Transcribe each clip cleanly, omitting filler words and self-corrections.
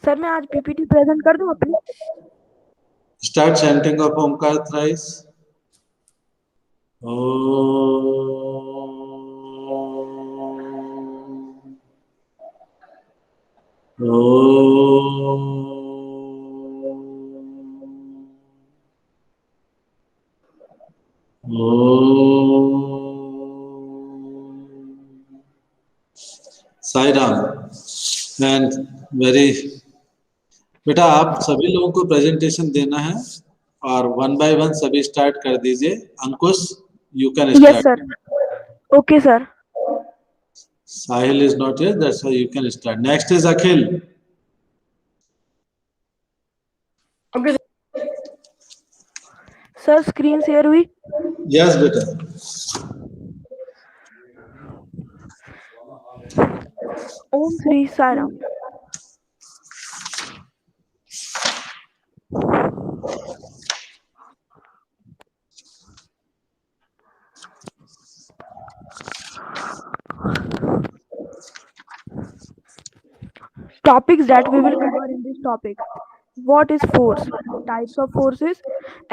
Sir मैं आज PPT present कर दूं अपनी। Start chanting of Omkar thrice. Om. Om. Om. Sai Ram. And very बेटा आप सभी लोगों को प्रेजेंटेशन देना है और वन बाय वन सभी स्टार्ट कर दीजिए। Ankush you can yes start. Sir. Okay sir. Sahil is not here that's why you can start. Next is Akhil. Okay sir, screen share हुई। यस बेटा। Om Shri Sai Ram. Topics that we will cover in this topic: what is force, types of forces,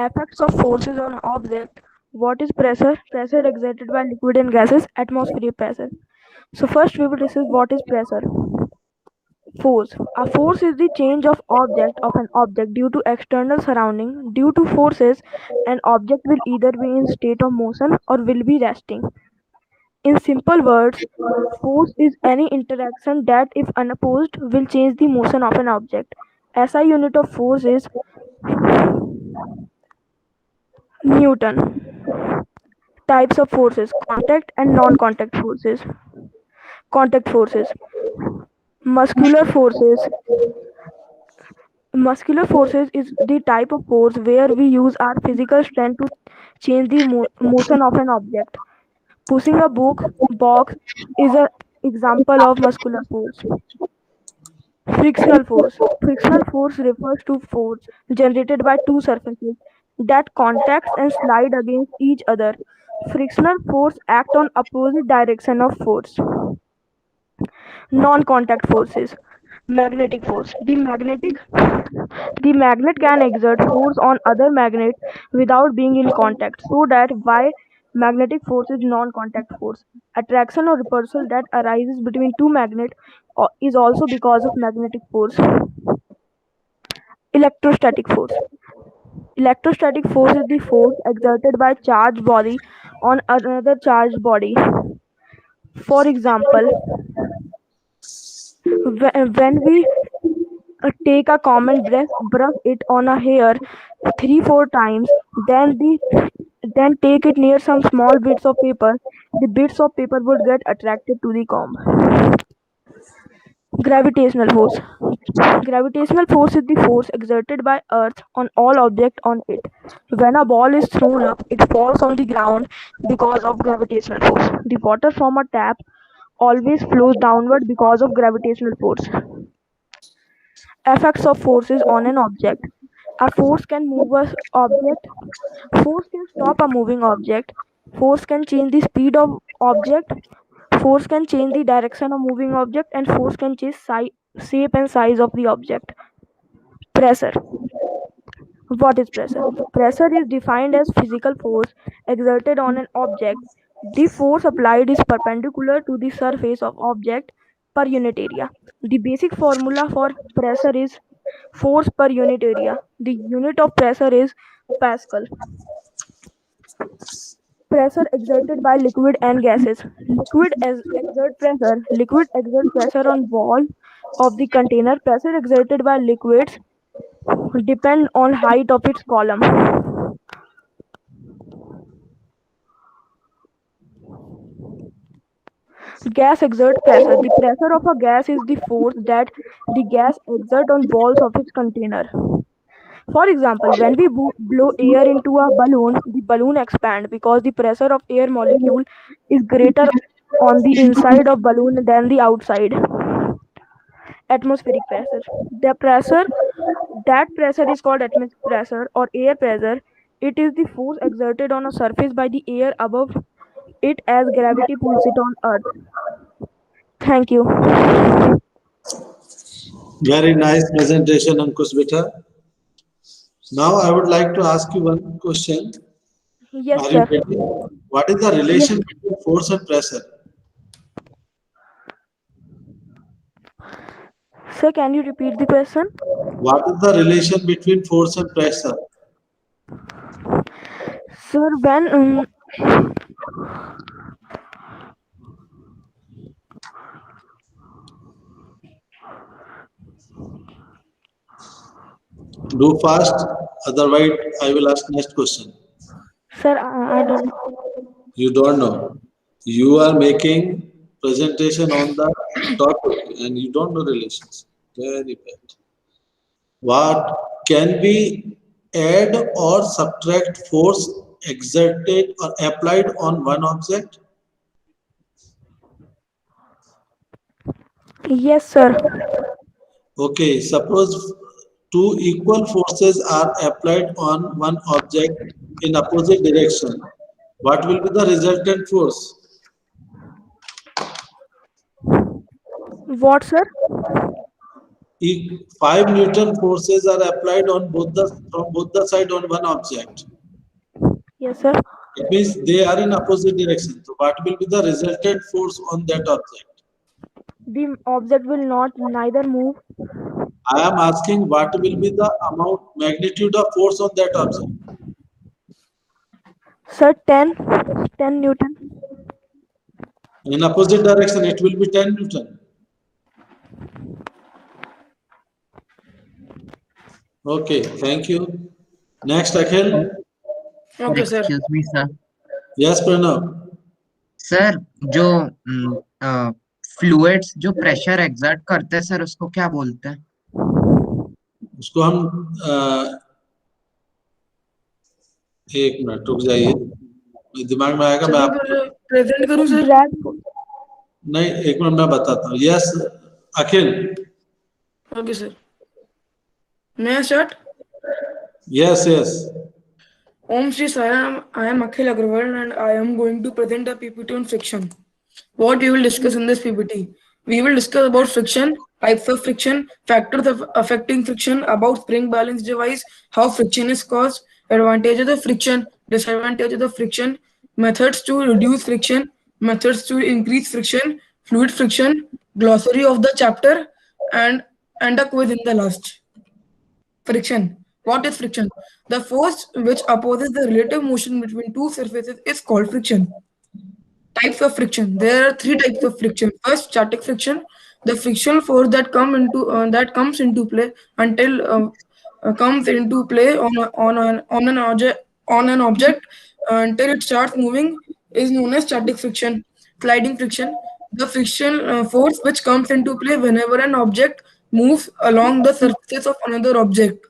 effects of forces on object, what is pressure, pressure exerted by liquid and gases, atmospheric pressure. So first we will discuss what is pressure. Force. A force is the change of object of an object due to external surrounding. Due to forces, an object will either be in state of motion or will be resting. In simple words, force is any interaction that, if unopposed, will change the motion of an object. SI unit of force is Newton. Types of forces: contact and non-contact forces. Contact forces. Muscular forces. Muscular forces is the type of force where we use our physical strength to change the motion of an object. Pushing a box is an example of muscular force. Frictional force. Frictional force refers to force generated by two surfaces that contact and slide against each other. Frictional force act on opposite direction of force. Non-contact forces. Magnetic force. The magnet can exert force on other magnet without being in contact, so that why magnetic force is non-contact force. Attraction or repulsion that arises between two magnets is also because of magnetic force. Electrostatic force. Electrostatic force is the force exerted by charged body on another charged body. For example, when we take a common brush it on a hair 3-4 times, then take it near some small bits of paper, the bits of paper would get attracted to the comb. Gravitational force. Gravitational force is the force exerted by earth on all objects on it. When a ball is thrown up, it falls on the ground because of gravitational force. The water from a tap always flows downward because of gravitational force. Effects of forces on an object. A force can move an object. Force can stop a moving object. Force can change the speed of object. Force can change the direction of moving object, and force can change shape and size of the object. Pressure. What is pressure? Pressure is defined as physical force exerted on an object. The force applied is perpendicular to the surface of object per unit area. The basic formula for pressure is force per unit area. The unit of pressure is Pascal. Pressure exerted by liquid and gases. Exert pressure. Liquid exert pressure on wall of the container. Pressure exerted by liquids depend on height of its column. Gas exert pressure. The pressure of a gas is the force that the gas exert on walls of its container. For example, when we blow air into a balloon, the balloon expands because the pressure of air molecule is greater on the inside of balloon than the outside. Atmospheric pressure. The pressure That pressure is called atmospheric pressure or air pressure. It is the force exerted on a surface by the air above it as gravity pulls it on earth. Thank you. Very nice presentation, Ankush Beta. Now I would like to ask you one question. Yes, Are you sir. ready? What is the Yes, relation between force and pressure? sir. Can you repeat the question? What is the relation between force and pressure? Sir, when Do fast, otherwise I will ask next question. sir, I don't know. You don't know. You are making presentation on the topic and you don't know relations. Very bad. What can we add or subtract force exerted or applied on one object? Yes, sir. Okay, suppose two equal forces are applied on one object in opposite direction. What will be the resultant force? What, sir? 5 Newton forces are applied on both the from both the side on one object. Yes, sir. It means they are in opposite direction. So what will be the resultant force on that object? The object will not neither move. I am asking what will be the amount magnitude of force on that object. Sir, 10 Newton. In opposite direction, it will be 10 Newton. Okay, thank you. Next, sir Akhil. Sir Okay, sir. Excuse me sir Yes, Pranav. Sir जो fluids जो pressure exert करते हैं sir उसको क्या बोलते हैं उसको हम एक मिनट रुक जाइए दिमाग में आएगा मैं चलो आपको फिर प्रेजेंट करूँ सर? Drag. नहीं एक मिनट मैं बताता हूँ yes Akhil Okay, sir. May I start? Yes yes Om Shri Sairam, I am Akhil Agrawal and I am going to present a PPT on friction. What we will discuss in this PPT? We will discuss about friction, types of friction, factors of affecting friction, about spring balance device, how friction is caused, advantages of friction, disadvantages of friction, methods to reduce friction, methods to increase friction, fluid friction, glossary of the chapter, and a quiz in the last. Friction. What is friction? The force which opposes the relative motion between two surfaces is called friction. Types of friction. There are three types of friction. First, static friction, the frictional force that comes into play until comes into play on an object until it starts moving is known as static friction. Sliding friction, the friction force which comes into play whenever an object moves along the surface of another object.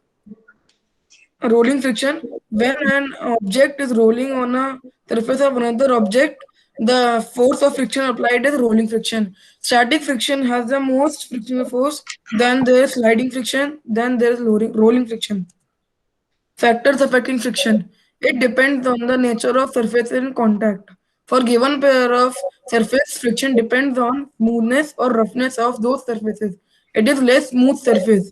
Rolling friction, when an object is rolling on a surface of another object, the force of friction applied is rolling friction. Static friction has the most frictional force, then there is sliding friction, then there is rolling friction. Factors affecting friction. It depends on the nature of surface in contact. For given pair of surface, friction depends on smoothness or roughness of those surfaces. It is less smooth surface.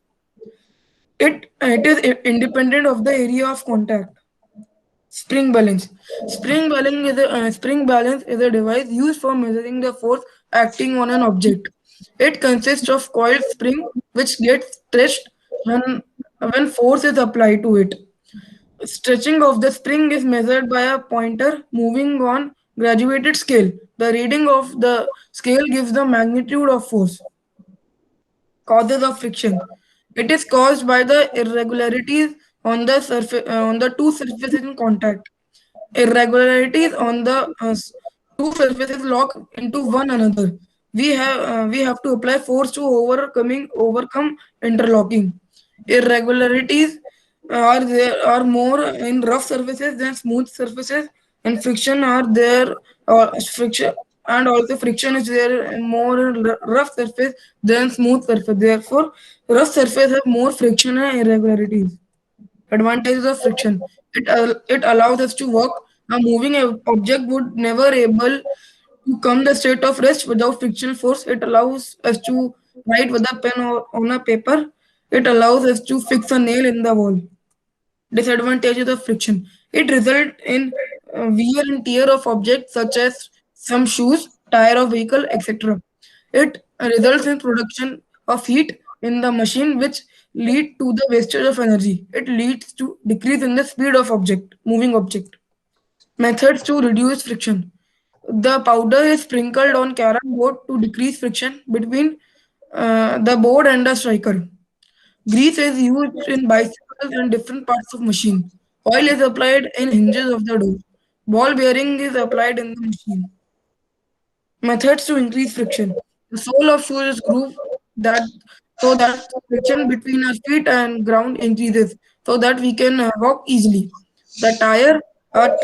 It is independent of the area of contact. Spring balance. Spring balance is a device used for measuring the force acting on an object. It consists of coiled spring which gets stretched when force is applied to it. Stretching of the spring is measured by a pointer moving on graduated scale. The reading of the scale gives the magnitude of force. Causes of friction. It is caused by the irregularities on the surface on the two surfaces in contact. Irregularities on the two surfaces lock into one another. We have to apply force to overcome interlocking. Irregularities are more in rough surfaces than smooth surfaces, and friction are there. Friction and also friction is there in more in rough surface than smooth surface. Therefore, rough surface have more friction and irregularities. Advantages of friction. It allows us to walk. A moving object would never able to come the state of rest without frictional force. It allows us to write with a pen or on a paper. It allows us to fix a nail in the wall. Disadvantages of friction. It results in wear and tear of objects such as some shoes, tire of vehicle, etc. It results in production of heat in the machine, which lead to the wastage of energy. It leads to decrease in the speed of moving object. Methods to reduce friction. The powder is sprinkled on carom board to decrease friction between the board and the striker. Grease is used in bicycles and different parts of machine. Oil is applied in hinges of the door. Ball bearing is applied in the machine. Methods to increase friction. The sole of shoe is grooved that so that friction between our feet and ground increases so that we can walk easily. The tire are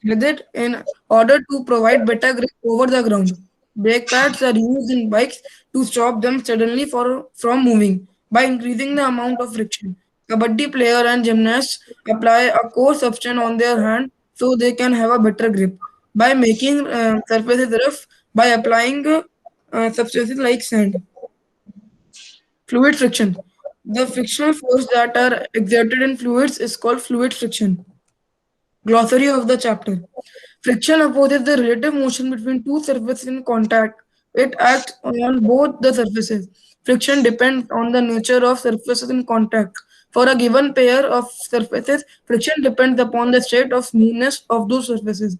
threaded in order to provide better grip over the ground. Brake pads are used in bikes to stop them suddenly from moving by increasing the amount of friction. Kabaddi player and gymnasts apply a coarse substance on their hand so they can have a better grip. By making surfaces rough, by applying substances like sand. Fluid friction. The frictional force that are exerted in fluids is called fluid friction. Glossary of the chapter. Friction opposes the relative motion between two surfaces in contact. It acts on both the surfaces. Friction depends on the nature of surfaces in contact. For a given pair of surfaces, friction depends upon the state of smoothness of those surfaces.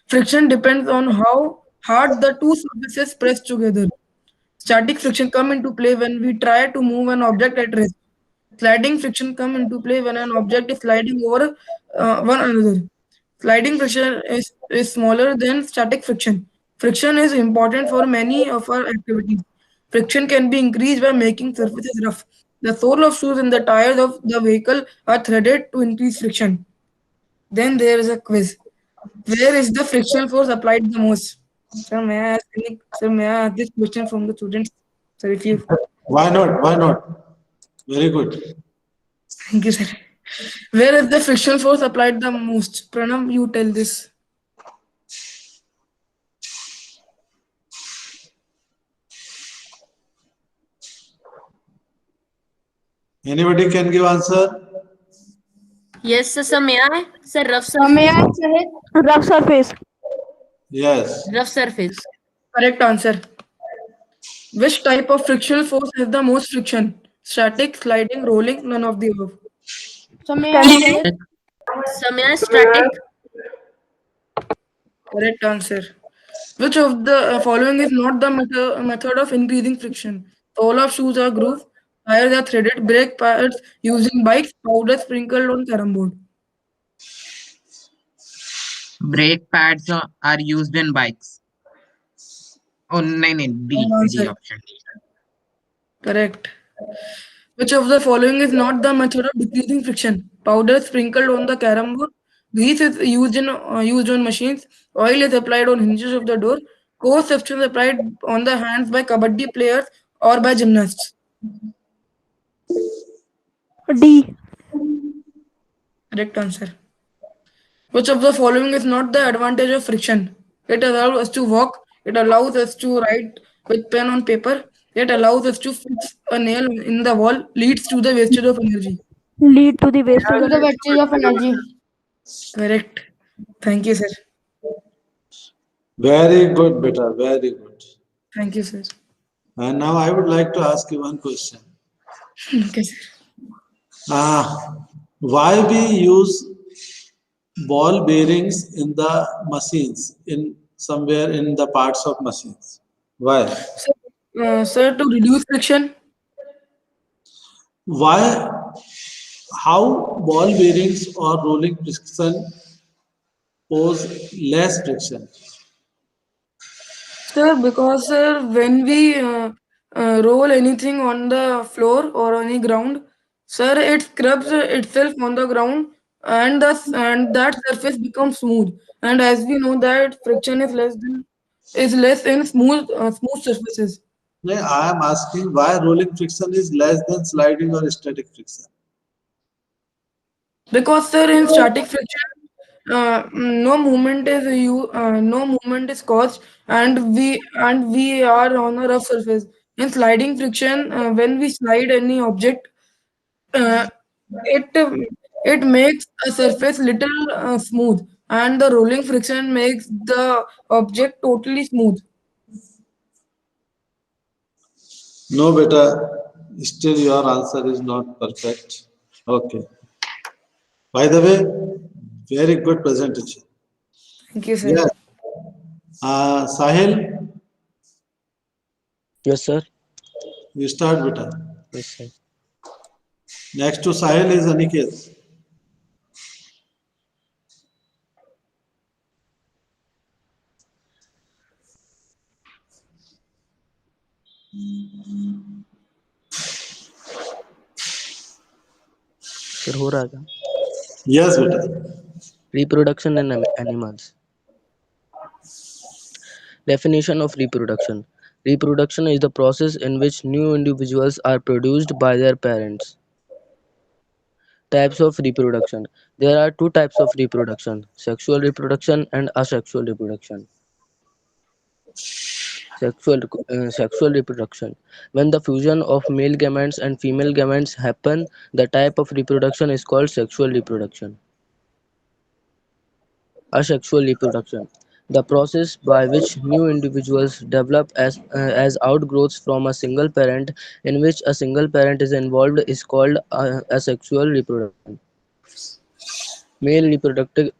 Friction depends on how hard the two surfaces press together. Static friction come into play when we try to move an object at rest. Sliding friction come into play when an object is sliding over one another. Sliding friction is smaller than static friction. Friction is important for many of our activities. Friction can be increased by making surfaces rough. The sole of shoes and the tires of the vehicle are threaded to increase friction. Then there is a quiz. Where is the friction force applied the most? Sir, may I ask this question from the students? Sir, if you Why not? Why not? Very good. thank you, sir. Where is the friction force applied the most? Pranam, you tell this. Anybody can give answer? Yes, sir, may I? Sir, rough May I surface. say it? Rough surface. Yes. Rough surface. Correct answer. Which type of frictional force has the most friction? Static, sliding, rolling, none of the above. So may Can I you say it? Sir, may I static? Correct answer. Which of the following is not the method of increasing friction? All of shoes are grooved, tires are threaded, brake pads using bikes, powder sprinkled on carom board. Brake pads are used in bikes. Oh, no, D, Wrong D answer. option. Correct. Which of the following is not the method of decreasing friction? Powder sprinkled on the carom board. Grease is used on machines. Oil is applied on hinges of the door. Coarse substance applied on the hands by kabaddi players or by gymnasts. D. Correct answer. Which of the following is not the advantage of friction? It allows us to walk. It allows us to write with pen on paper. It allows us to fix a nail in the wall. Leads to the wastage of energy. Lead to the wastage To of the wastage of energy. Correct. Thank you, sir. Very good, beta. Very good. Thank you, sir. And now I would like to ask you one question. Okay, sir. Why we use ball bearings in the machines, in somewhere in the parts of machines? Why? Sir, to reduce friction, Why? How ball bearings or rolling friction pose less friction? sir, because sir, when we roll anything on the floor or any ground, sir, it scrubs itself on the ground, and that surface becomes smooth. And as we know that friction is less in smooth surfaces. I am asking why rolling friction is less than sliding or static friction. Because sir, in static friction, no movement is caused, and we are on a rough surface. In sliding friction, when we slide any object, uh, it makes a surface little smooth, and the rolling friction makes the object totally smooth. No, beta. Still, your answer is not perfect. Okay. By the way, very good presentation. Thank you, sir. Yes. Sahil, Yes, sir. you start, beta. Yes, sir. Next to Sahil is Aniket. Sir, हो रहा है क्या? Yes, beta. Reproduction in animals. Definition of reproduction. Reproduction is the process in which new individuals are produced by their parents. Types of reproduction. There are two types of reproduction: sexual reproduction and asexual reproduction. Sexual reproduction. When the fusion of male gametes and female gametes happen, the type of reproduction is called sexual reproduction. Asexual reproduction. The process by which new individuals develop as outgrowths from a single parent, in which a single parent is involved, is called asexual reproduction. Male reproductive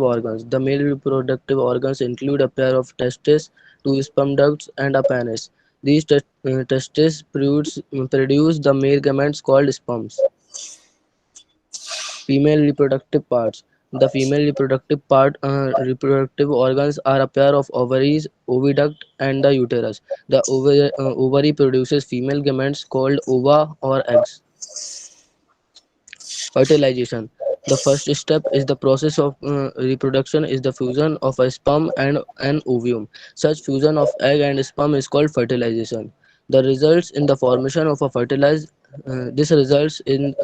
organs. The male reproductive organs include a pair of testes, two sperm ducts, and a penis. These testes produce the male gametes called sperms. Female reproductive parts. The female reproductive organs are a pair of ovaries, oviduct, and the uterus. The ovary produces female gametes called ova or eggs. Fertilization. The first step is the process of reproduction is the fusion of a sperm and an ovum. Such fusion of egg and sperm is called fertilization. The results in the formation of a fertilized this results in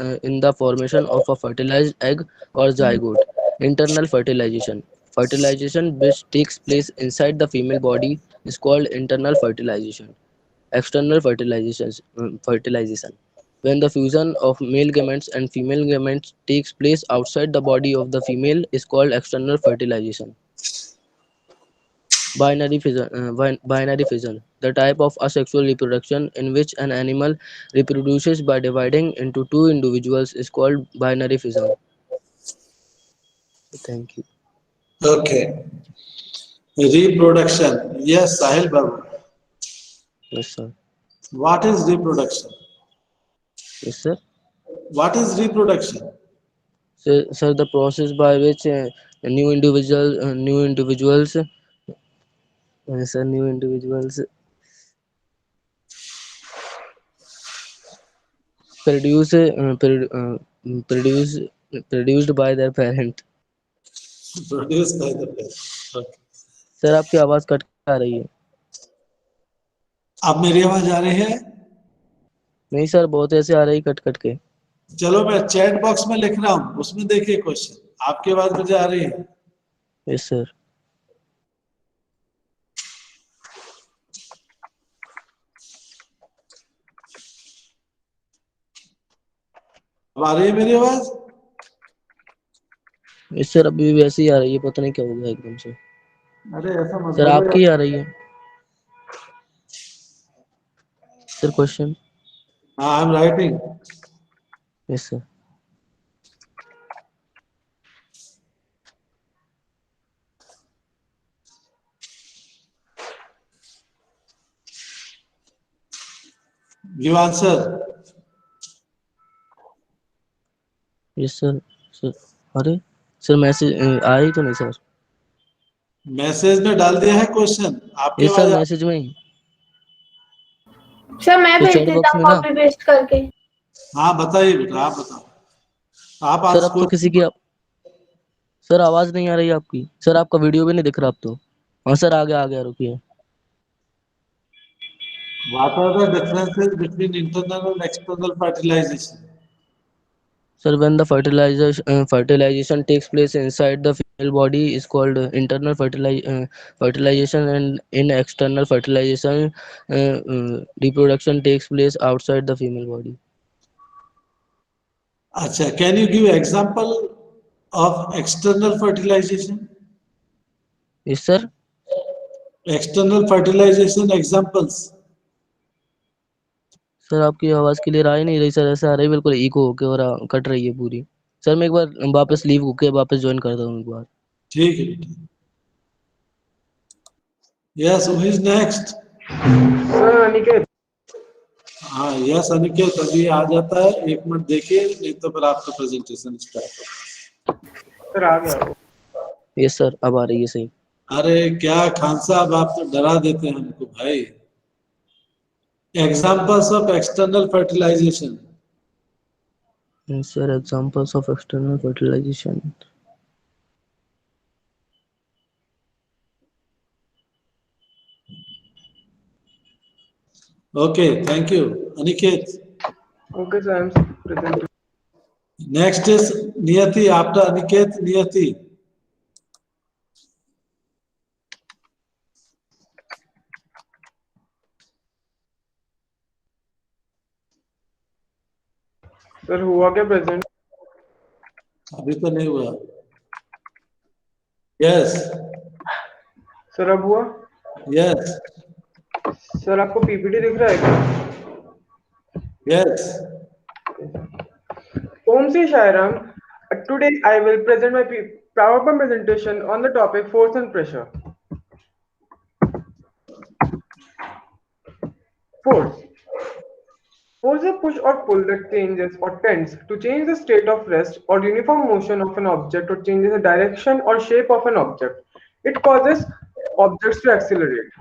the formation of a fertilized egg or zygote. Internal fertilization. Fertilization which takes place inside the female body is called internal fertilization. External fertilization. When the fusion of male gametes and female gametes takes place outside the body of the female is called external fertilization. Binary fission. The type of asexual reproduction in which an animal reproduces by dividing into two individuals is called binary fission. Thank you. Okay. Reproduction. Yes, Sahil Babu. Yes, sir. What is reproduction? Yes, sir. What is reproduction? Sir, the process by which new individuals, sir, new individuals produce produce produced by their parent. Produced by the parent. Okay. Sir आपकी आवाज cut के आ रही है. अब मेरी आवाज आ रही है? नहीं सर, बहुत ऐसे आ रही कट कट के. चलो मैं चैट बॉक्स में लिख रहा हूँ, उसमें देखिए क्वेश्चन. आपकी आवाज मुझे आ रही है? Yes sir. अब आ रही है मेरी आवाज? यस सर, अभी भी वैसे ही आ रही है, पता नहीं क्या हो गया एकदम से. अरे ऐसा मत सर बोलो आपकी ही यार. आ रही है सर क्वेश्चन. हाँ, I am writing. Yes sir. Give answer. Yes sir. Sir अरे सर मैसेज आ रही तो नहीं सर. मैसेज में डाल दिया है क्वेश्चन. आपकी यस सर, आवाज मैसेज में ही. सर मैं तो भेज चैट देता बॉक्स हूँ में ना. कॉपी पेस्ट करके। हाँ बताइए बेटा, आप बताओ. आप आज सर अब तो किसी की सर आवाज नहीं आ रही आपकी. सर आपका वीडियो भी नहीं दिख रहा अब तो. हाँ सर, आ गया रुकिए. What are the differences between internal and external fertilization? Sir, when the fertilization takes place inside the female body is called internal fertilization, and in external fertilization, reproduction takes place outside the female body. Acha, can you give example of external fertilization? Yes, sir. External fertilization examples. Sir आपकी आवाज़ clear आ ही नहीं रही sir, ऐसा आ रही है बिल्कुल eco होके और कट रही है पूरी। सर मैं एक बार वापस लीव होके वापस ज्वाइन करता हूँ एक बार। ठीक है बेटा। Yes, who is next? Sir Aniket. हाँ यस अनिकेत अभी आ जाता है, 1 मिनट देखिए, नहीं तो फिर आपका प्रेजेंटेशन स्टार्ट। सर आ गया। यस सर, अब आ रही है सही। अरे क्या खान साहब, आप तो डरा देते हैं हमको भाई। Examples of external fertilisation. Sir examples of external fertilisation. Okay, thank you Aniket. Okay sir, I am presenting. Next is Niyati, after Aniket Niyati. Sir हुआ क्या प्रेजेंट? अभी तो नहीं हुआ। यस सर अब हुआ? यस सर आपको पीपीटी दिख रहा है क्या? Yes. Om Sri Shairam. Today I will present my PowerPoint presentation on the topic force and pressure. Force. Force is a push or pull that changes or tends to change the state of rest or uniform motion of an object or changes the direction or shape of an object. It causes objects to accelerate.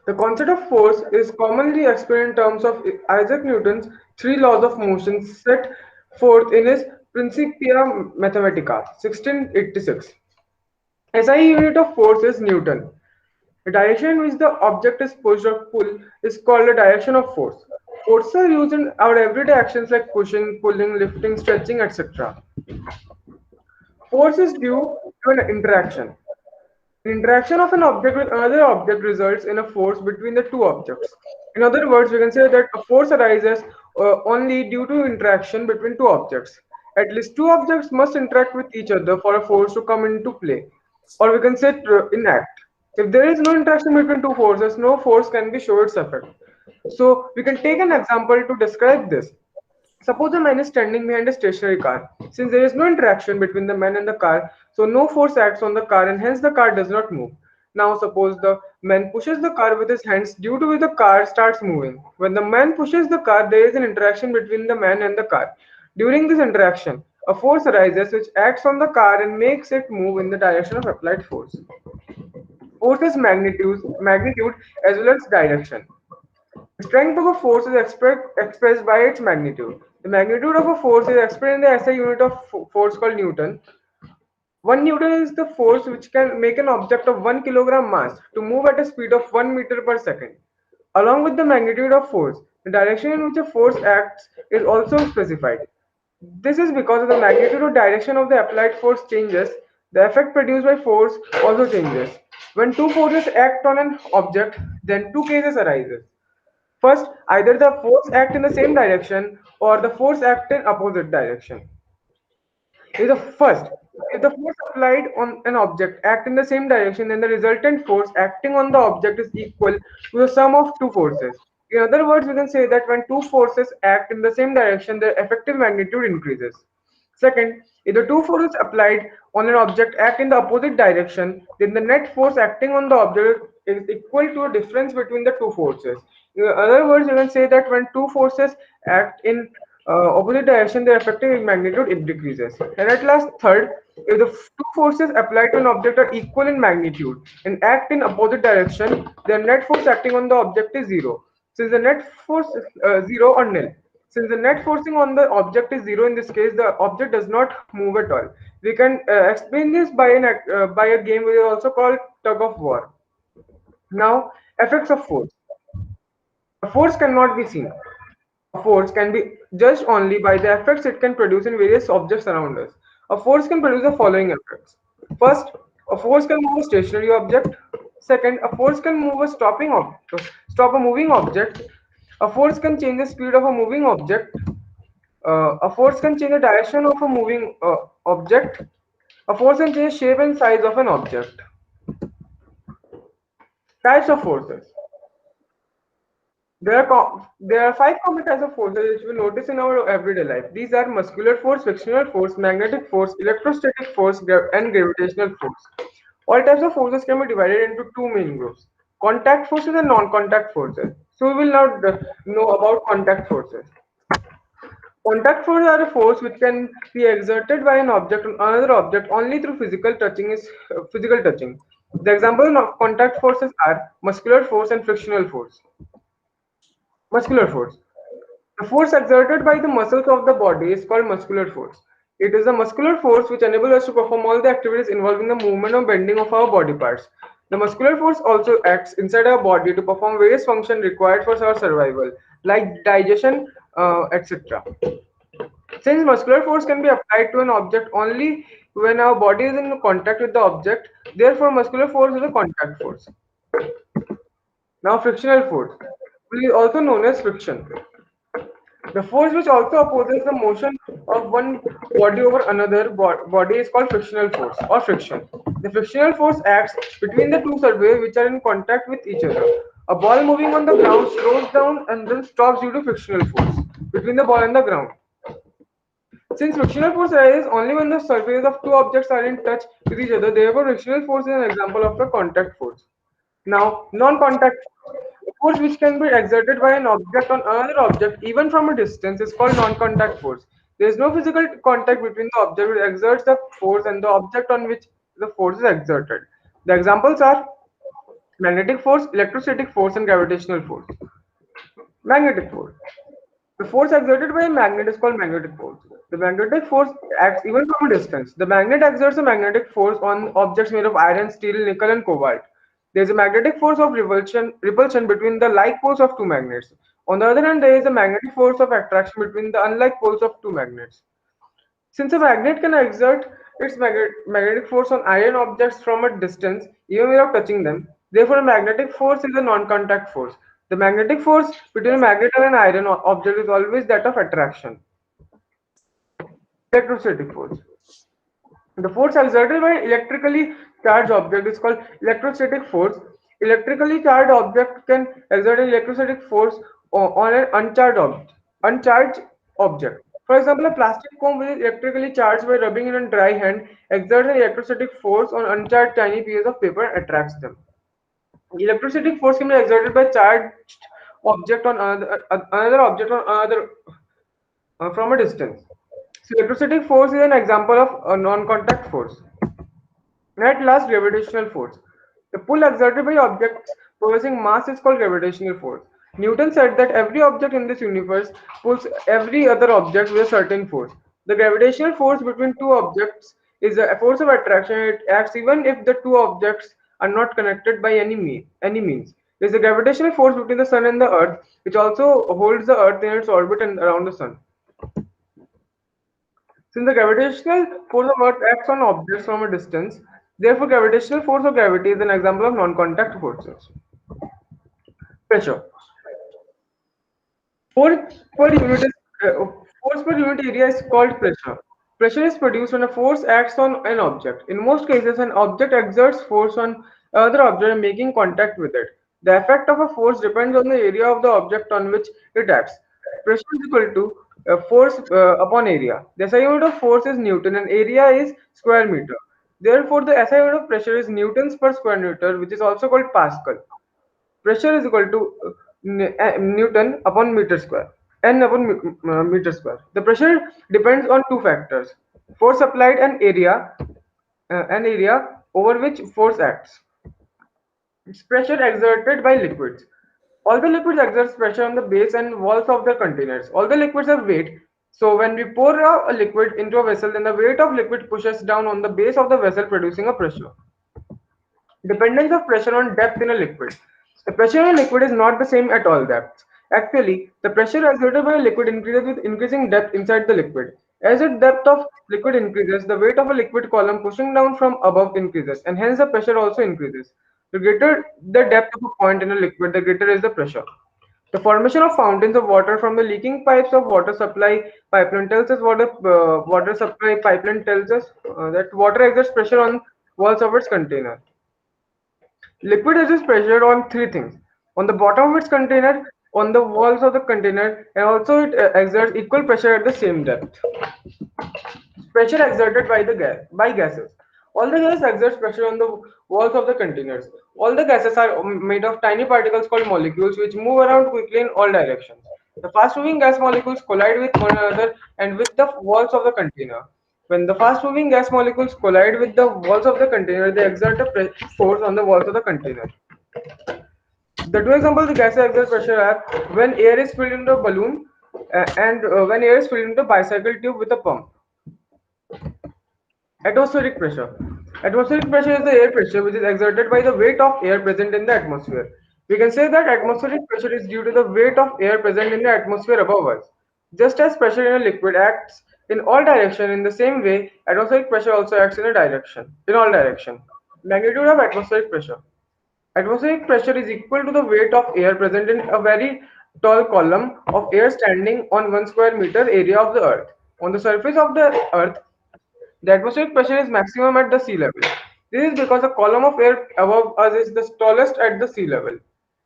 The concept of force is commonly explained in terms of Isaac Newton's 3 laws of motion set forth in his Principia Mathematica, 1686. SI unit of force is Newton. The direction in which the object is pushed or pulled is called the direction of force. Forces are used in our everyday actions like pushing, pulling, lifting, stretching, etc. Force is due to an interaction. The interaction of an object with another object results in a force between the two objects. In other words, we can say that a force arises only due to interaction between two objects. At least two objects must interact with each other for a force to come into play, or we can say enact. If there is no interaction between two forces, no force can be show its effect. So we can take an example to describe this. Suppose a man is standing behind a stationary car. Since there is no interaction between the man and the car, so no force acts on the car and hence the car does not move. Now suppose the man pushes the car with his hands, due to which the car starts moving. When the man pushes the car, there is an interaction between the man and the car. During this interaction, a force arises which acts on the car and makes it move in the direction of applied force. Force is magnitude as well as direction. The strength of a force is expressed by its magnitude. The magnitude of a force is expressed in the SI unit of force called Newton. 1 Newton is the force which can make an object of 1 kilogram mass to move at a speed of 1 meter per second. Along with the magnitude of force, the direction in which a force acts is also specified. This is because the magnitude or direction of the applied force changes, the effect produced by force also changes. When two forces act on an object, then two cases arises. First, either the force act in the same direction or the force act in opposite direction. If the force applied on an object act in the same direction, then the resultant force acting on the object is equal to the sum of two forces. In other words, we can say that when two forces act in the same direction, their effective magnitude increases. Second, if the two forces applied on an object act in the opposite direction, then the net force acting on the object is equal to a difference between the two forces. In other words, you can say that when two forces act in opposite direction, their effective magnitude it decreases. And at last, third, if the two forces applied to an object are equal in magnitude and act in opposite direction, their net force acting on the object is zero. Since the net force is zero or nil. Since the net forcing on the object is zero, in this case, the object does not move at all. We can explain this by a game we also called tug of war. Now, effects of force. A force cannot be seen. A force can be judged only by the effects it can produce in various objects around us. A force can produce the following effects. First, a force can move a stationary object. Second, a force can move a stop a moving object. A force can change the speed of a moving object. A force can change the direction of a moving object. A force can change shape and size of an object. Types of forces. There are five common types of forces which we notice in our everyday life. These are muscular force, frictional force, magnetic force, electrostatic force, and gravitational force. All types of forces can be divided into two main groups: contact forces and non-contact forces. So we will now know about contact forces. Contact forces are a force which can be exerted by an object on another object only through physical touching. The example of contact forces are muscular force and frictional force. Muscular force. The force exerted by the muscles of the body is called muscular force. It is a muscular force which enables us to perform all the activities involving the movement or bending of our body parts. The muscular force also acts inside our body to perform various functions required for our survival, like digestion, etc. Since muscular force can be applied to an object only when our body is in contact with the object, therefore muscular force is a contact force. Now frictional force, which is also known as friction. The force which also opposes the motion of one body over another body is called frictional force or friction. The frictional force acts between the two surfaces which are in contact with each other. A ball moving on the ground slows down and then stops due to frictional force between the ball and the ground. Since frictional force arises only when the surfaces of two objects are in touch with each other, therefore frictional force is an example of a contact force. Now, non-contact force. A force which can be exerted by an object on another object even from a distance is called non-contact force. There is no physical contact between the object which exerts the force and the object on which the force is exerted. The examples are magnetic force, electrostatic force, and gravitational force. Magnetic force. The force exerted by a magnet is called magnetic force. The magnetic force acts even from a distance. The magnet exerts a magnetic force on objects made of iron, steel, nickel, and cobalt. There is a magnetic force of repulsion between the like poles of two magnets. On the other hand, there is a magnetic force of attraction between the unlike poles of two magnets. Since a magnet can exert its magnetic force on iron objects from a distance, even without touching them, therefore a magnetic force is a non-contact force. The magnetic force between a magnet and an iron object is always that of attraction. Electrostatic force. The force exerted by an electrically charged object is called electrostatic force. Electrically charged object can exert an electrostatic force on an uncharged object. For example, a plastic comb which is electrically charged by rubbing in a dry hand exerts an electrostatic force on uncharged tiny pieces of paper and attracts them. Electrostatic force can be exerted by charged object on another object on another from a distance. So electrostatic force is an example of a non-contact force. And at last, gravitational force. The pull exerted by objects possessing mass is called gravitational force. Newton said that every object in this universe pulls every other object with a certain force. The gravitational force between two objects is a force of attraction. It acts even if the two objects are not connected by any means. There is a gravitational force between the sun and the earth, which also holds the earth in its orbit and around the sun. Since the gravitational force of Earth acts on objects from a distance, therefore gravitational force of gravity is an example of non-contact forces. Pressure. Force per unit force per unit area is called pressure. Pressure is produced when a force acts on an object. In most cases, an object exerts force on another object making contact with it. The effect of a force depends on the area of the object on which it acts. Pressure is equal to force upon area. The SI unit of force is Newton and area is square meter. Therefore, the SI unit of pressure is newtons per square meter, which is also called Pascal. Pressure is equal to Newton upon meter square, N upon meter square. The pressure depends on two factors: force applied and area over which force acts. It's pressure exerted by liquids. All the liquids exert pressure on the base and walls of their containers. All the liquids have weight. So when we pour a liquid into a vessel, then the weight of liquid pushes down on the base of the vessel, producing a pressure. Dependence of pressure on depth in a liquid. The pressure in a liquid is not the same at all depths. Actually, the pressure exerted by a liquid increases with increasing depth inside the liquid. As the depth of liquid increases, the weight of a liquid column pushing down from above increases, and hence the pressure also increases. The greater the depth of a point in a liquid, the greater is the pressure. The formation of fountains of water from the leaking pipes of water supply pipeline tells us what the water supply pipeline tells us that water exerts pressure on walls of its container. Liquid exerts pressure on three things: on the bottom of its container, on the walls of the container, and also it exerts equal pressure at the same depth. Pressure exerted by the gases. All the gases exert pressure on the walls of the containers. All the gases are made of tiny particles called molecules which move around quickly in all directions. The fast-moving gas molecules collide with one another and with the walls of the container. When the fast-moving gas molecules collide with the walls of the container, they exert a force on the walls of the container. The two examples the gases exert pressure are when air is filled into a balloon and when air is filled into a bicycle tube with a pump. Atmospheric pressure. Atmospheric pressure is the air pressure which is exerted by the weight of air present in the atmosphere. We can say that atmospheric pressure is due to the weight of air present in the atmosphere above us. Just as pressure in a liquid acts in all direction, in the same way, atmospheric pressure also acts in all direction. Magnitude of atmospheric pressure. Atmospheric pressure is equal to the weight of air present in a very tall column of air standing on 1 square meter area of the earth. On the surface of the earth, the atmospheric pressure is maximum at the sea level. This is because the column of air above us is the tallest at the sea level.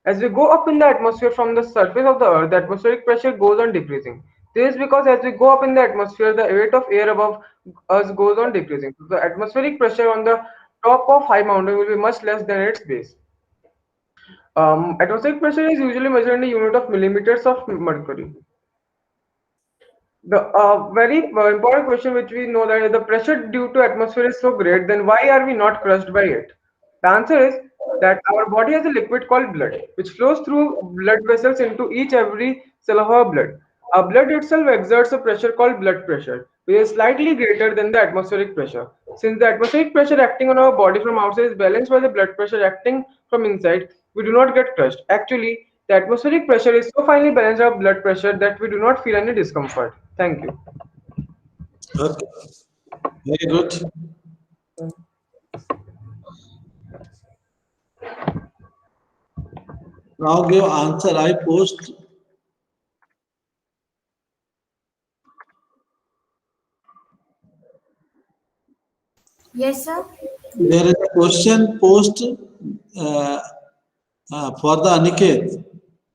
As we go up in the atmosphere from the surface of the earth, the atmospheric pressure goes on decreasing. This is because as we go up in the atmosphere, the weight of air above us goes on decreasing. So the atmospheric pressure on the top of high mountain will be much less than its base. Atmospheric pressure is usually measured in the unit of millimeters of mercury. The very important question which we know that the pressure due to atmosphere is so great, then why are we not crushed by it? The answer is that our body has a liquid called blood, which flows through blood vessels into each every cell of our blood. Our blood itself exerts a pressure called blood pressure, which is slightly greater than the atmospheric pressure. Since the atmospheric pressure acting on our body from outside is balanced by the blood pressure acting from inside, we do not get crushed. Actually, the atmospheric pressure is so finely balanced our blood pressure that we do not feel any discomfort. Thank you. Okay, very good. Now give answer. I post. Yes, sir. There is a question post uh, for the Aniket.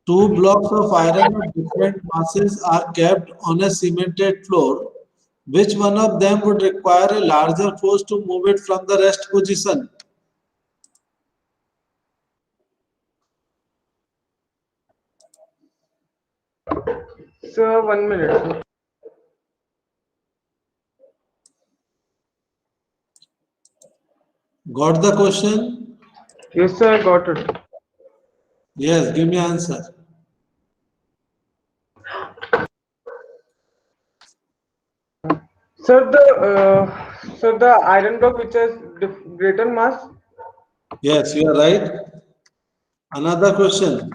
Two blocks of iron of different masses are kept on a cemented floor. Which one of them would require a larger force to move it from the rest position? Sir, 1 minute. Sir. Got the question? Yes, sir, I got it. Yes, give me answer. Sir, the iron block which has greater mass. Yes, you are right. Another question.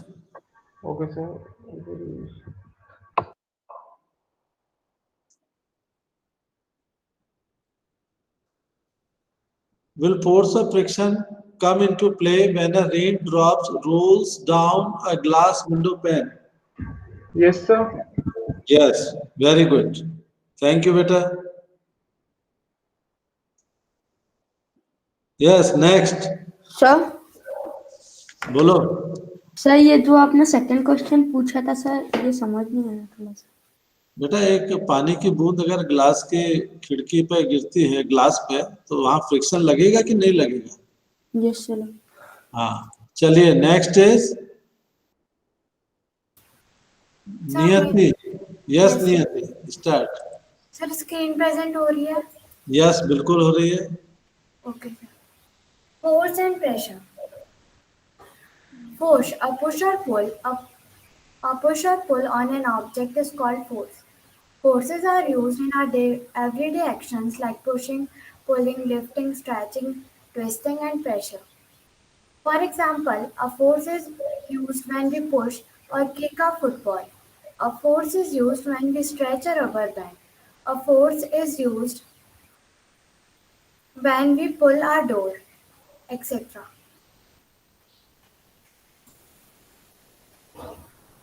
Okay, sir. Will force of friction come into play when a raindrops rolls down a glass window pane? Yes, sir. Yes, very good. Thank you, beta. Yes, next. Sir बोलो. Sir ये जो आपने second question पूछा था sir ये समझ नहीं आया थोड़ा सा बेटा एक पानी की बूंद अगर ग्लास के खिड़की पे गिरती है ग्लास पे तो वहां फ्रिक्शन लगेगा कि नहीं लगेगा? यस सर हाँ, चलिए नेक्स्ट इज नियति. यस नियति, स्टार्ट. सर स्क्रीन प्रेजेंट हो रही है. यस, बिल्कुल हो रही है. Okay sir. Force and pressure. Force, a push or pull on an object is called force. Forces are used in our everyday actions like pushing, pulling, lifting, stretching, twisting, and pressure. For example, a force is used when we push or kick a football. A force is used when we stretch a rubber band. A force is used when we pull our door, etc.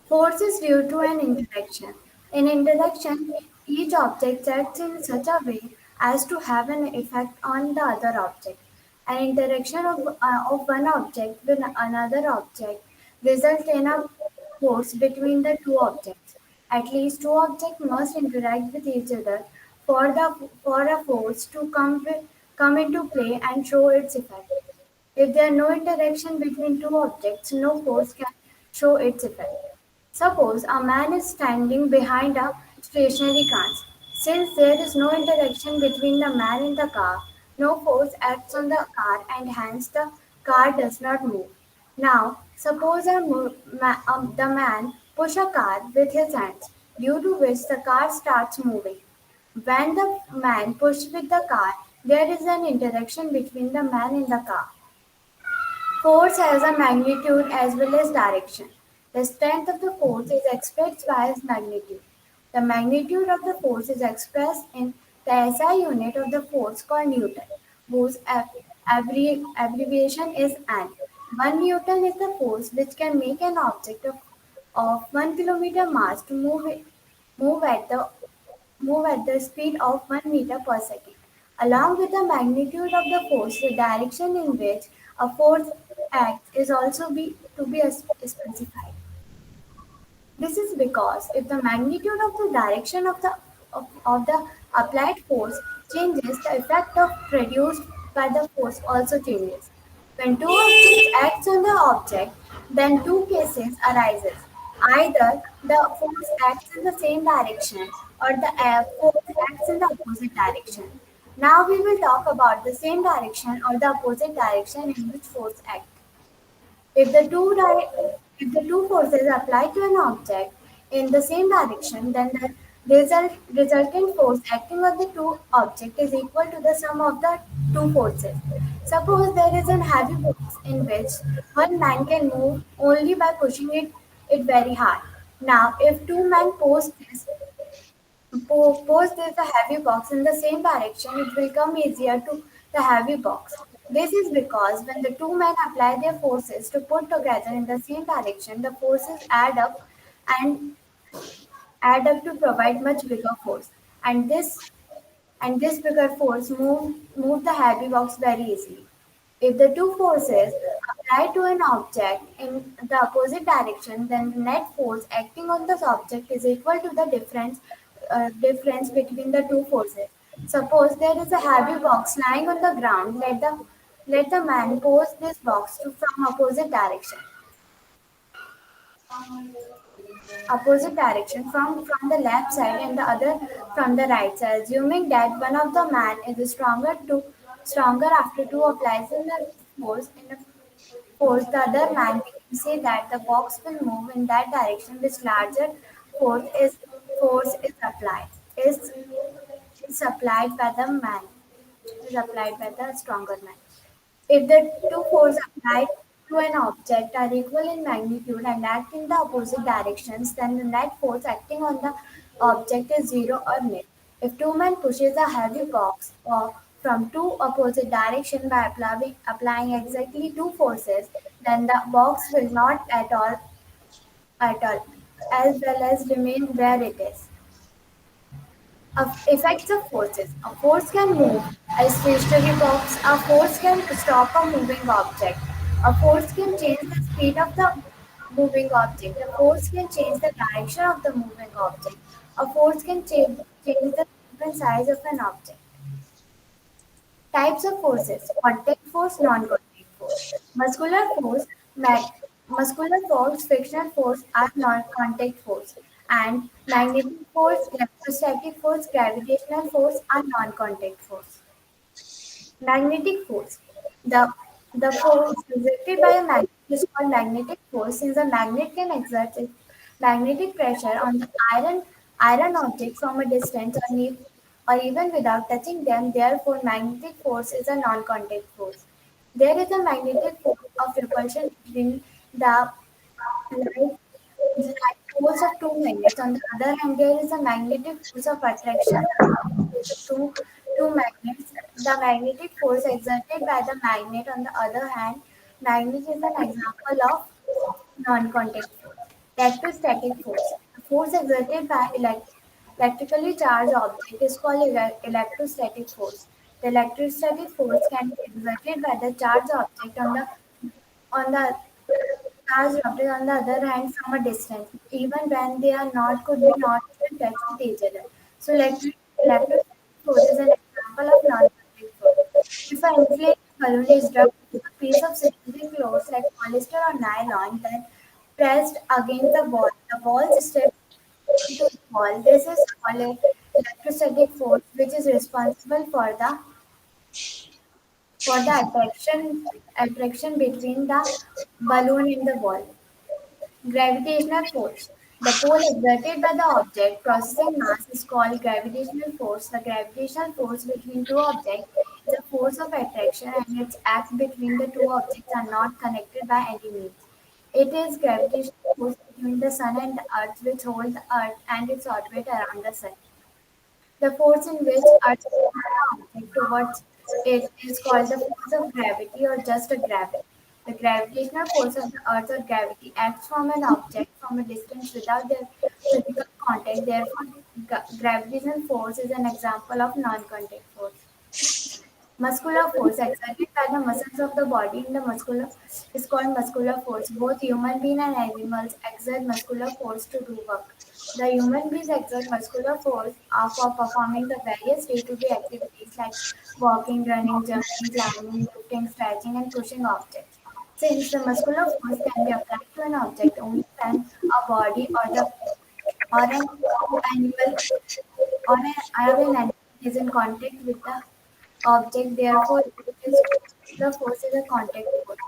Force is due to an interaction. In interaction, each object acts in such a way as to have an effect on the other object. An interaction of one object with another object results in a force between the two objects. At least two objects must interact with each other for a force to come into play and show its effect. If there is no interaction between two objects, no force can show its effect. Suppose a man is standing behind a stationary car. Since there is no interaction between the man and the car, no force acts on the car and hence the car does not move. Now, suppose the man push a car with his hands, due to which the car starts moving. When the man pushes with the car, there is an interaction between the man and the car. Force has a magnitude as well as direction. The strength of the force is expressed by its magnitude. The magnitude of the force is expressed in the SI unit of the force called Newton, whose abbreviation is N. 1 Newton is the force which can make an object of 1 kilometer mass to move at the move at the speed of 1 meter per second. Along with the magnitude of the force, the direction in which a force acts is also to be specified. This is because if the magnitude of the direction of the applied force changes, the effect of produced by the force also changes. When two objects act on the object, then two cases arises. Either the force acts in the same direction or the force acts in the opposite direction. Now we will talk about the same direction or the opposite direction in which force acts. If if the two forces apply to an object in the same direction, then the resultant force acting on the two objects is equal to the sum of the two forces. Suppose there is a heavy box in which one man can move only by pushing it very hard. Now, if two men pose this a heavy box in the same direction, it will come easier to the heavy box. This is because when the two men apply their forces to put together in the same direction, the forces and add up to provide much bigger force. And this bigger force move the heavy box very easily. If the two forces apply to an object in the opposite direction, then the net force acting on this object is equal to the difference between the two forces. Suppose there is a heavy box lying on the ground. Let the man pose this box from opposite direction from the left side and the other from the right side, assuming that one of the man is stronger after two applies in the force, the other man, we can say that the box will move in that direction which larger force is force is applied by the man is applied by the stronger man. If the two forces applied to an object are equal in magnitude and act in the opposite directions, then the net force acting on the object is zero or nil. If two men pushes a heavy box from two opposite directions by applying exactly two forces, then the box will not at all, as well as remain where it is. Effects of forces. A force can move a stationary box. A force can stop a moving object. A force can change the speed of the moving object. A force can change the direction of the moving object. A force can change the shape and size of an object. Types of forces: contact force, non-contact force. Muscular force, muscular force, frictional force are non-contact force, and magnetic force, electrostatic force, gravitational force are non-contact force. Magnetic force. The the force exerted by a magnet is called magnetic force, since a magnet can exert its magnetic pressure on the iron object from a distance or even without touching them. Therefore, magnetic force is a non-contact force. There is a magnetic force of repulsion between the light, light poles of two magnets. On the other hand, there is a magnetic force of attraction between the two magnets. The magnetic force exerted by the magnet, on the other hand, magnet is an example of non-contact force. Electrostatic force. The force exerted by electrically charged object is called electrostatic force. The electrostatic force can be exerted by the charged object on the charged object on the other hand from a distance, even when they are not could be not even touch with each other. So electrostatic force is an example of non-contact force. If an inflated balloon is dropped into a piece of cylindrical cloth like polyester or nylon, then pressed against the wall steps into the wall. This is called a electrostatic force, which is responsible for the attraction between the balloon and the wall. Gravitational force. The pole exerted by the object processing mass is called gravitational force. The gravitational force between two objects is a force of attraction, and its act between the two objects are not connected by any means. It is gravitational force between the sun and the earth which hold the earth and its orbit around the sun. The force in which Earth pulls the object towards it is called the force of gravity or just a gravity. The gravitational force of the Earth or gravity acts from an object from a distance without their physical contact. Therefore, gravitational force is an example of non-contact force. Muscular force exerted by the muscles of the body in the muscular is called muscular force. Both human beings and animals exert muscular force to do work. The human beings exert muscular force for performing the various day-to-day activities like walking, running, jumping, climbing, lifting, stretching, and pushing objects. Since the muscular force can be applied to an object only when a body or an animal or an animal is in contact with the object, therefore the force is a contact force.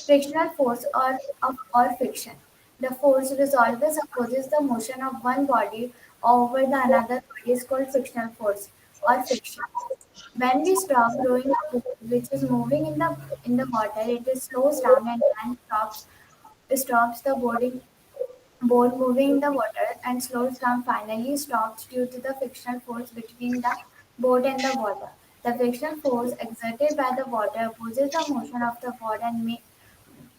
Frictional force or friction. The force which always opposes the motion of one body over the another body is called frictional force or friction. When we stop rowing a boat which is moving in the water, it is slows down and then stops the boat moving in the water and slows down finally stops due to the frictional force between the boat and the water. The frictional force exerted by the water opposes the motion of the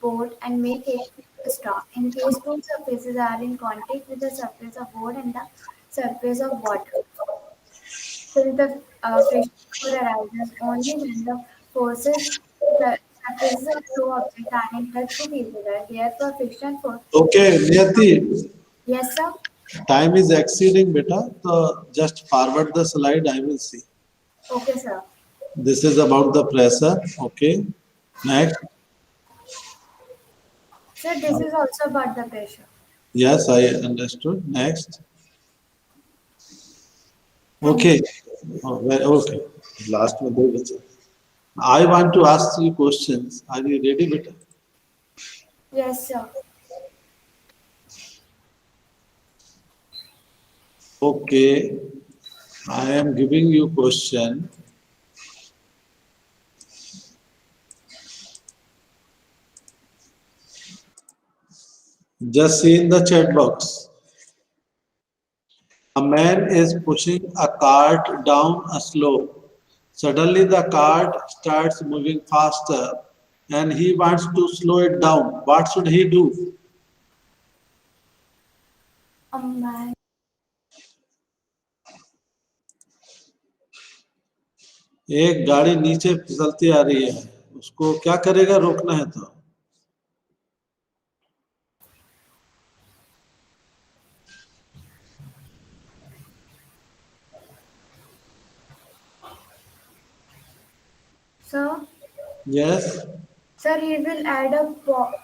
boat and make it stop. In case two surfaces are in contact with the surface of boat and the surface of water, since the friction force arises only when the forces the surfaces of two objects are in touch with each other. Therefore, friction force. Okay, Niyati, Yes, sir. time is exceeding, beta. So just forward the slide. I will see. Okay, sir. This is about the pressure. Okay. Next. Sir, this is also about the pressure. Yes, I understood. Next. Okay. Okay. Last में दो बचे. I want to ask you questions. Are you ready, beta? Yes, sir. Okay. I am giving you question. Just see in the chat box. A man is pushing a cart down a slope. Suddenly the cart starts moving faster and he wants to slow it down. What should he do? Man. एक गाड़ी नीचे फिसलती आ रही है, उसको क्या करेगा? रोकना है तो Sir, yes. sir, he will add a box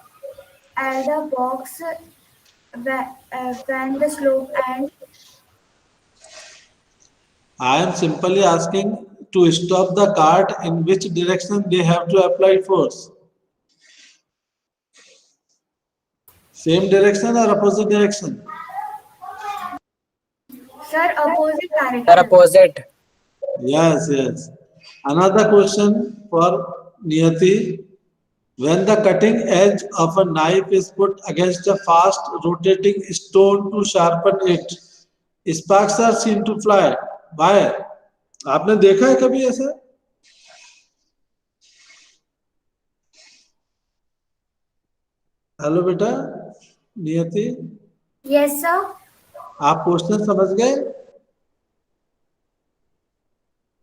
when the slope and I am simply asking to stop the cart, in which direction they have to apply force. Same direction or opposite direction? sir opposite direction. Sir, opposite. Yes, yes. Another question for Niyati. When the cutting edge of a knife is put against a fast rotating stone to sharpen it, sparks are seen to fly. Why? आपने देखा है कभी ऐसा? Hello बेटा नियति, Yes, sir. आप question समझ गए?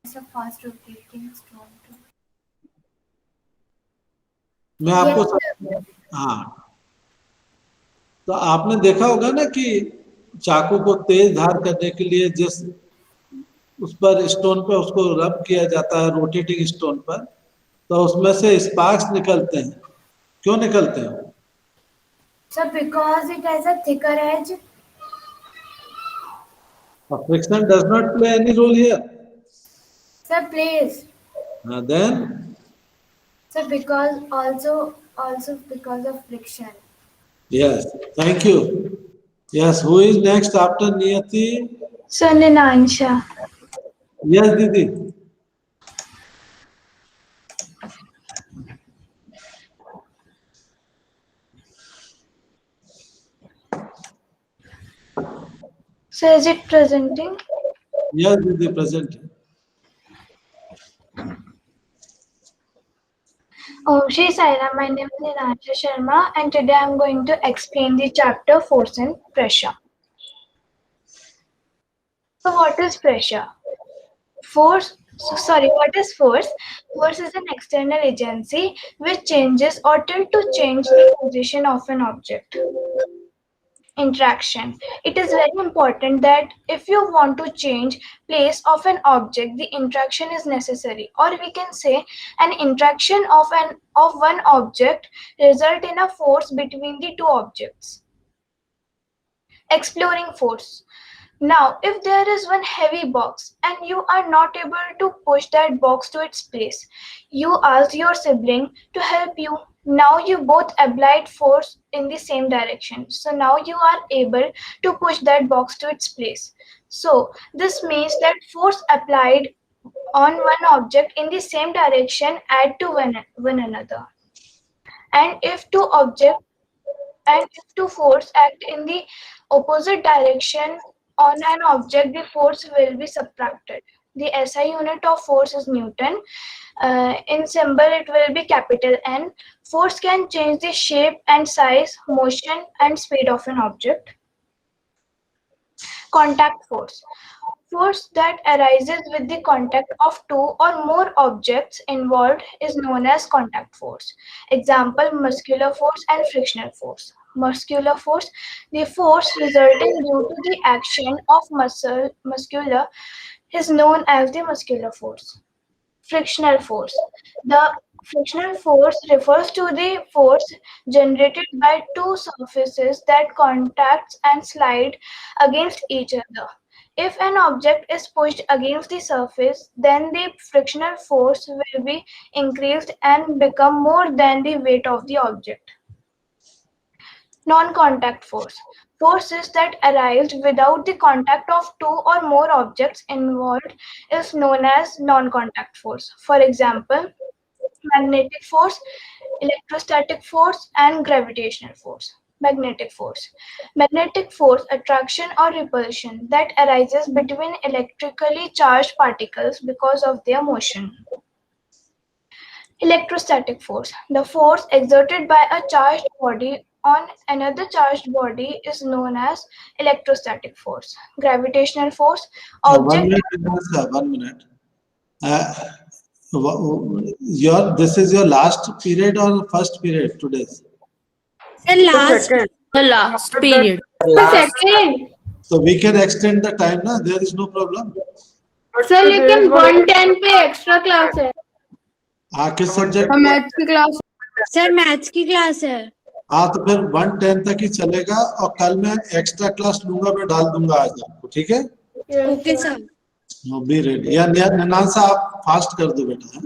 It's a fast rotating stone. मैं आपको Yes, हाँ, तो आपने देखा होगा ना कि चाकू को तेज धार करने के लिए जिस उस पर स्टोन पे उसको रब किया जाता है रोटेटिंग स्टोन पर, तो उसमें से स्पार्क्स निकलते हैं. क्यों निकलते हैं? So because it has a thicker edge. Friction does not play any role here. Sir, please. Then? Sir, because also because of friction. Yes, thank you. Yes, who is next after Niyati? Sir, Ninansha. Yes, Didi. Sir, is it presenting? Yes, Didi, present. Oh, Shri Saira, my name is Ninansha Sharma, and today I'm going to explain the chapter Force and Pressure. So, what is pressure? What is force? Force is an external agency which changes or tend to change the position of an object. Interaction. It is very important that if you want to change place of an object, the interaction is necessary, or we can say an interaction of one object result in a force between the two objects. Exploring force. Now, if there is one heavy box and you are not able to push that box to its place, you ask your sibling to help you. Now you both applied force in the same direction. So now you are able to push that box to its place. So this means that force applied on one object in the same direction add to one another. And if two force act in the opposite direction on an object, the force will be subtracted. The SI unit of force is Newton. In symbol, it will be capital N. Force can change the shape and size, motion, and speed of an object. Contact force. Force that arises with the contact of two or more objects involved is known as contact force. Example, muscular force and frictional force. Muscular force, the force resulting due to the action of muscular is known as the muscular force. Frictional force. The frictional force refers to the force generated by two surfaces that contact and slide against each other. If an object is pushed against the surface, then the frictional force will be increased and become more than the weight of the object. Non-contact force. Forces that arise without the contact of two or more objects involved is known as non-contact force. For example, magnetic force, electrostatic force, and gravitational force. Magnetic force. Magnetic force, attraction or repulsion that arises between electrically charged particles because of their motion. Electrostatic force. The force exerted by a charged body on another charged body is known as electrostatic force. Gravitational force. One minute. This is your last period or first period today? The last period. Second. So we can extend the time, na? There is no problem. Sir, लेकिन 110 पे extra class है. किस subject? Maths की class. Sir maths की class है. तो फिर 110 तक ही चलेगा और कल मैं एक्स्ट्रा क्लास लूंगा, मैं डाल दूंगा आज आपको, ठीक है? Okay sir. Be ready. या ननांसा आप फास्ट कर दो बेटा.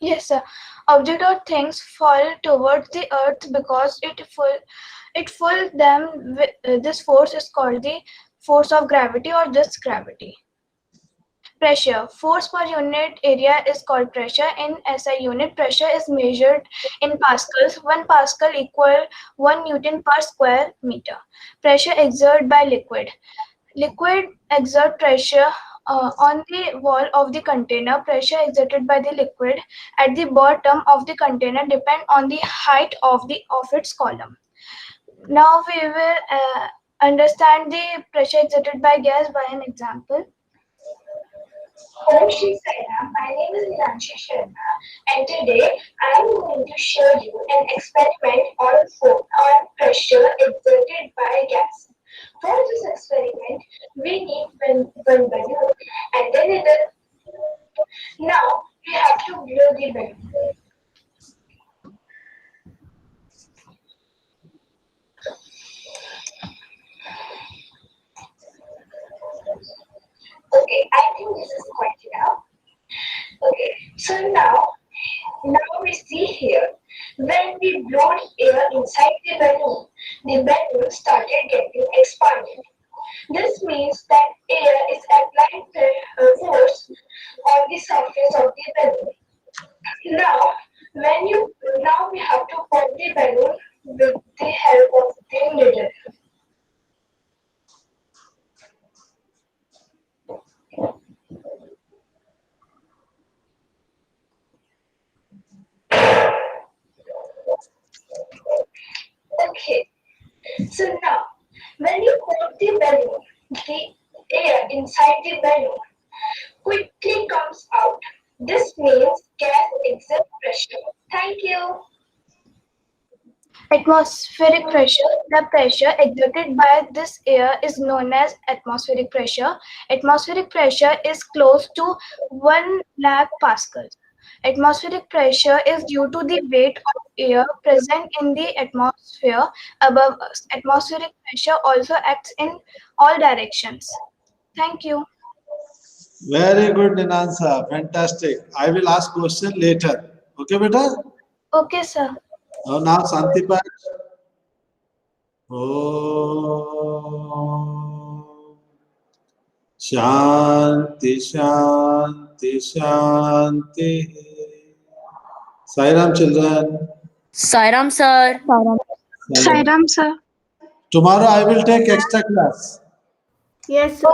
Yes, sir. Object or things fall towards the earth because it pull them. This force is called the force of gravity or just gravity. Pressure. Force per unit area is called pressure. In SI unit, pressure is measured in pascals. 1 pascal equal 1 Newton per square meter. Pressure exerted by liquid. Liquid exert pressure on the wall of the container. Pressure exerted by the liquid at the bottom of the container depend on the height of its column. Now we will understand the pressure exerted by gas by an example. Hello, Shri Saina. My name is Nilanshi Sharma, and today I am going to show you an experiment on pressure exerted by gas. For this experiment, we need one balloon and then another. Now we have to blow the balloon. Okay, I think this is quite enough. Okay, so now we see here, when we blow air inside the balloon started getting expanded. This means that air is applying force on the surface of the balloon. Now we have to pump the balloon with the help of the needle. Okay, so now when you pump the balloon, the air inside the balloon quickly comes out. This means gas exerts pressure. Thank you. Atmospheric pressure. The pressure exerted by this air is known as atmospheric pressure. Atmospheric pressure is close to 1 lakh pascals. Atmospheric pressure is due to the weight of air present in the atmosphere above us. Atmospheric pressure also acts in all directions. Thank you. Very good, Ninansa. Fantastic. I will ask question later. Okay, beta? Okay, sir. Now, Santipat. Om Shanti Shanti Shanti. Sairam, children. Sairam, sir. Sairam, sir. Tomorrow I will take extra class. Yes, sir.